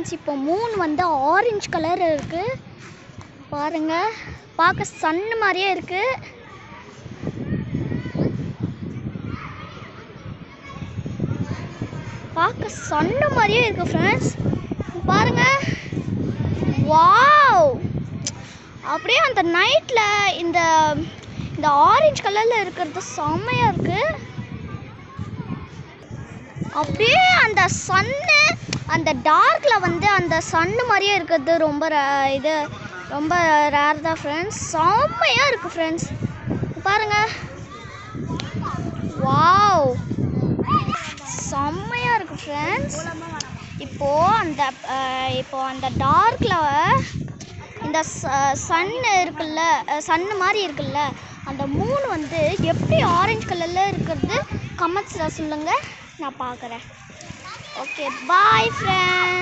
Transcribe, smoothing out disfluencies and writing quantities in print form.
Friends, இப்போ Moon வந்து orange colour இருக்குது பாருங்கள். பார்க்க சன்னு மாதிரியே இருக்குது. பார்க்க சன்னு மாதிரியே இருக்குது ஃப்ரெண்ட்ஸ். பாருங்கள், வாவ்! அப்படியே அந்த நைட்டில் இந்த இந்த ஆரஞ்சு கலரில் இருக்கிறது செம்மையாக இருக்குது. அப்படியே அந்த சன்னு அந்த டார்க்கில் வந்து அந்த சன்னு மாதிரியே இருக்கிறது ரொம்ப ரேர் தான் ஃப்ரெண்ட்ஸ். செம்மையாக இருக்குது ஃப்ரெண்ட்ஸ். பாருங்கள், வாவ்! செம்மையாக இருக்குது ஃப்ரெண்ட்ஸ். இப்போது அந்த டார்க்கில் இந்த சன்னு இருக்குல்ல, சன்னு மாதிரி இருக்குல்ல, அந்த மூணு வந்து எப்படி ஆரஞ்சு கலரில் இருக்கிறது கமெண்ட்ஸில் சொல்லுங்கள், நான் பார்க்குறேன். Okay, bye friends.